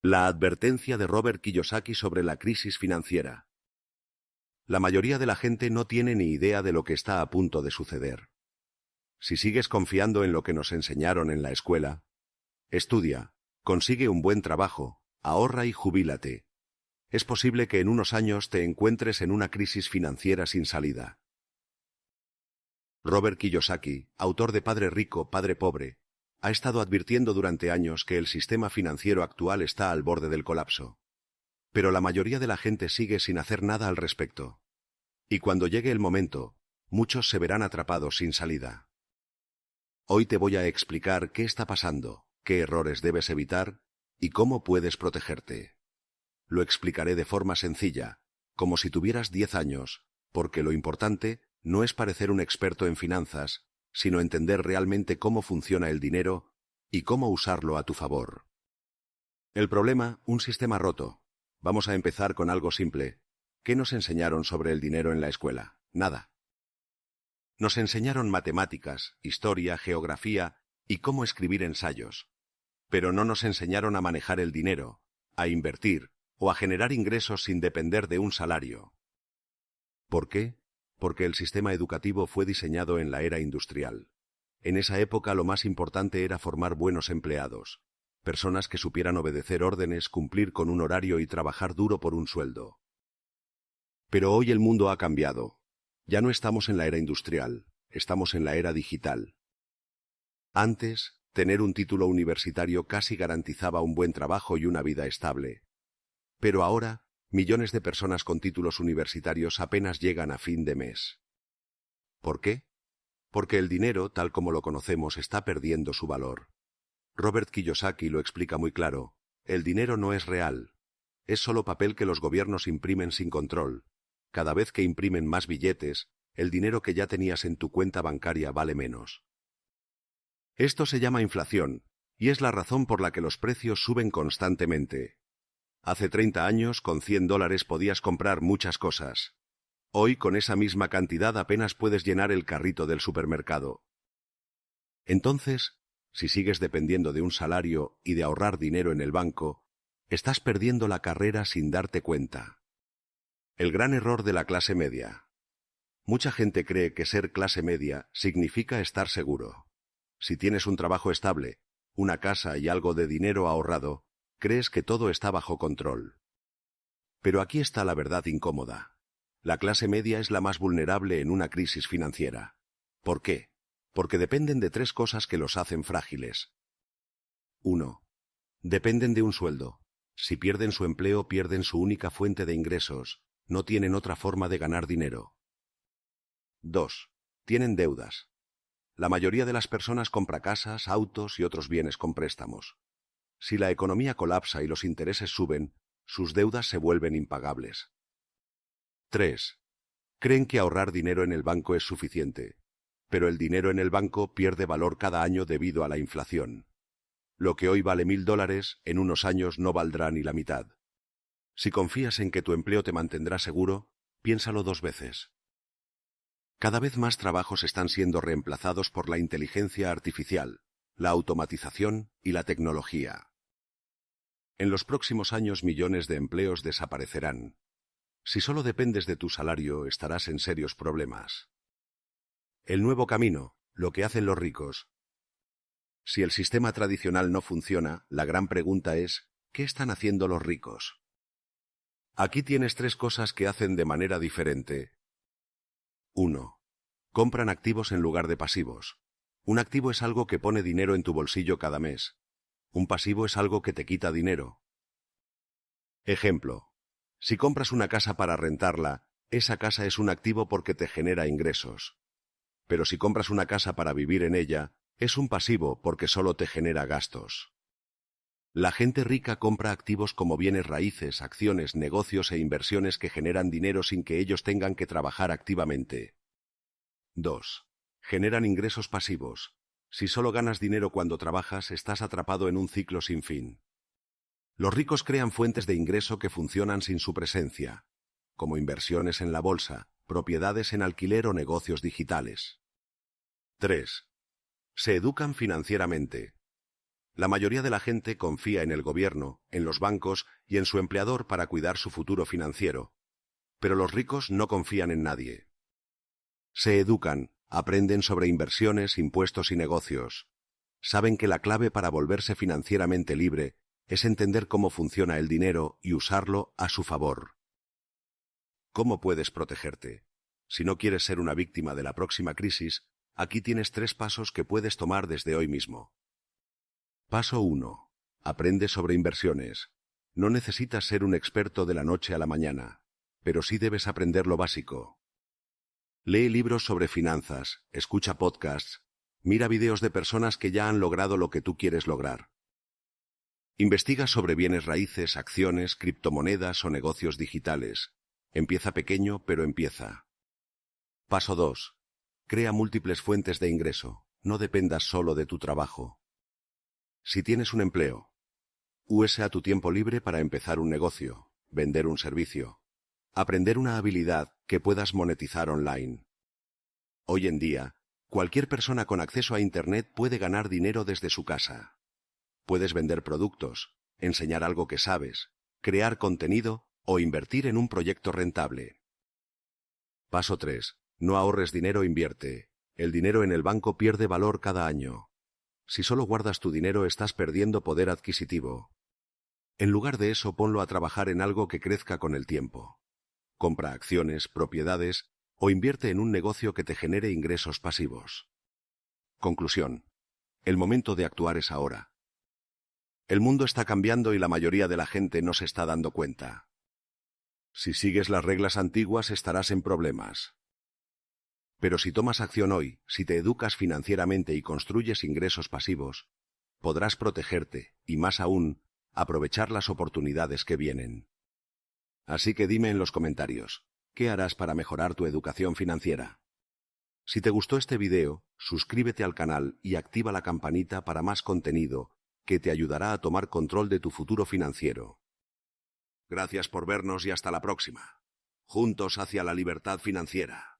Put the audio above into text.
La advertencia de Robert Kiyosaki sobre la crisis financiera. La mayoría de la gente no tiene ni idea de lo que está a punto de suceder. Si sigues confiando en lo que nos enseñaron en la escuela, estudia, consigue un buen trabajo, ahorra y jubílate. Es posible que en unos años te encuentres en una crisis financiera sin salida. Robert Kiyosaki, autor de Padre Rico, Padre Pobre, ha estado advirtiendo durante años que el sistema financiero actual está al borde del colapso. Pero la mayoría de la gente sigue sin hacer nada al respecto. Y cuando llegue el momento, muchos se verán atrapados sin salida. Hoy te voy a explicar qué está pasando, qué errores debes evitar y cómo puedes protegerte. Lo explicaré de forma sencilla, como si tuvieras 10 años, porque lo importante no es parecer un experto en finanzas, sino entender realmente cómo funciona el dinero y cómo usarlo a tu favor. El problema, un sistema roto. Vamos a empezar con algo simple. ¿Qué nos enseñaron sobre el dinero en la escuela? Nada. Nos enseñaron matemáticas, historia, geografía y cómo escribir ensayos. Pero no nos enseñaron a manejar el dinero, a invertir o a generar ingresos sin depender de un salario. ¿Por qué? Porque el sistema educativo fue diseñado en la era industrial. En esa época lo más importante era formar buenos empleados, personas que supieran obedecer órdenes, cumplir con un horario y trabajar duro por un sueldo. Pero hoy el mundo ha cambiado. Ya no estamos en la era industrial, estamos en la era digital. Antes, tener un título universitario casi garantizaba un buen trabajo y una vida estable. Pero ahora, millones de personas con títulos universitarios apenas llegan a fin de mes. ¿Por qué? Porque el dinero, tal como lo conocemos, está perdiendo su valor. Robert Kiyosaki lo explica muy claro. El dinero no es real. Es solo papel que los gobiernos imprimen sin control. Cada vez que imprimen más billetes, el dinero que ya tenías en tu cuenta bancaria vale menos. Esto se llama inflación, y es la razón por la que los precios suben constantemente. Hace 30 años, con $100 podías comprar muchas cosas. Hoy, con esa misma cantidad apenas puedes llenar el carrito del supermercado. Entonces, si sigues dependiendo de un salario y de ahorrar dinero en el banco, estás perdiendo la carrera sin darte cuenta. El gran error de la clase media. Mucha gente cree que ser clase media significa estar seguro. Si tienes un trabajo estable, una casa y algo de dinero ahorrado, crees que todo está bajo control. Pero aquí está la verdad incómoda. La clase media es la más vulnerable en una crisis financiera. ¿Por qué? Porque dependen de 3 cosas que los hacen frágiles. 1. Dependen de un sueldo. Si pierden su empleo, pierden su única fuente de ingresos. No tienen otra forma de ganar dinero. 2. Tienen deudas. La mayoría de las personas compra casas, autos y otros bienes con préstamos. Si la economía colapsa y los intereses suben, sus deudas se vuelven impagables. 3. Creen que ahorrar dinero en el banco es suficiente, pero el dinero en el banco pierde valor cada año debido a la inflación. Lo que hoy vale $1000, en unos años no valdrá ni la mitad. Si confías en que tu empleo te mantendrá seguro, piénsalo 2 veces. Cada vez más trabajos están siendo reemplazados por la inteligencia artificial, la automatización y la tecnología. En los próximos años millones de empleos desaparecerán. Si solo dependes de tu salario, estarás en serios problemas. El nuevo camino, lo que hacen los ricos. Si el sistema tradicional no funciona, la gran pregunta es, ¿qué están haciendo los ricos? Aquí tienes 3 cosas que hacen de manera diferente. 1. Compran activos en lugar de pasivos. Un activo es algo que pone dinero en tu bolsillo cada mes. Un pasivo es algo que te quita dinero. Ejemplo. Si compras una casa para rentarla, esa casa es un activo porque te genera ingresos. Pero si compras una casa para vivir en ella, es un pasivo porque solo te genera gastos. La gente rica compra activos como bienes raíces, acciones, negocios e inversiones que generan dinero sin que ellos tengan que trabajar activamente. 2. Generan ingresos pasivos. Si solo ganas dinero cuando trabajas, estás atrapado en un ciclo sin fin. Los ricos crean fuentes de ingreso que funcionan sin su presencia, como inversiones en la bolsa, propiedades en alquiler o negocios digitales. 3. Se educan financieramente. La mayoría de la gente confía en el gobierno, en los bancos y en su empleador para cuidar su futuro financiero. Pero los ricos no confían en nadie. Se educan, aprenden sobre inversiones, impuestos y negocios. Saben que la clave para volverse financieramente libre es entender cómo funciona el dinero y usarlo a su favor. ¿Cómo puedes protegerte? Si no quieres ser una víctima de la próxima crisis, aquí tienes 3 pasos que puedes tomar desde hoy mismo. Paso 1. Aprende sobre inversiones. No necesitas ser un experto de la noche a la mañana, pero sí debes aprender lo básico. Lee libros sobre finanzas, escucha podcasts, mira vídeos de personas que ya han logrado lo que tú quieres lograr. Investiga sobre bienes raíces, acciones, criptomonedas o negocios digitales. Empieza pequeño, pero empieza. Paso 2. Crea múltiples fuentes de ingreso. No dependas solo de tu trabajo. Si tienes un empleo, úsese a tu tiempo libre para empezar un negocio, vender un servicio, aprender una habilidad que puedas monetizar online. Hoy en día, cualquier persona con acceso a Internet puede ganar dinero desde su casa. Puedes vender productos, enseñar algo que sabes, crear contenido o invertir en un proyecto rentable. Paso 3. No ahorres dinero, invierte. El dinero en el banco pierde valor cada año. Si solo guardas tu dinero, estás perdiendo poder adquisitivo. En lugar de eso, ponlo a trabajar en algo que crezca con el tiempo. Compra acciones, propiedades o invierte en un negocio que te genere ingresos pasivos. Conclusión. El momento de actuar es ahora. El mundo está cambiando y la mayoría de la gente no se está dando cuenta. Si sigues las reglas antiguas, estarás en problemas. Pero si tomas acción hoy, si te educas financieramente y construyes ingresos pasivos, podrás protegerte y, más aún, aprovechar las oportunidades que vienen. Así que dime en los comentarios, ¿qué harás para mejorar tu educación financiera? Si te gustó este video, suscríbete al canal y activa la campanita para más contenido que te ayudará a tomar control de tu futuro financiero. Gracias por vernos y hasta la próxima. Juntos hacia la libertad financiera.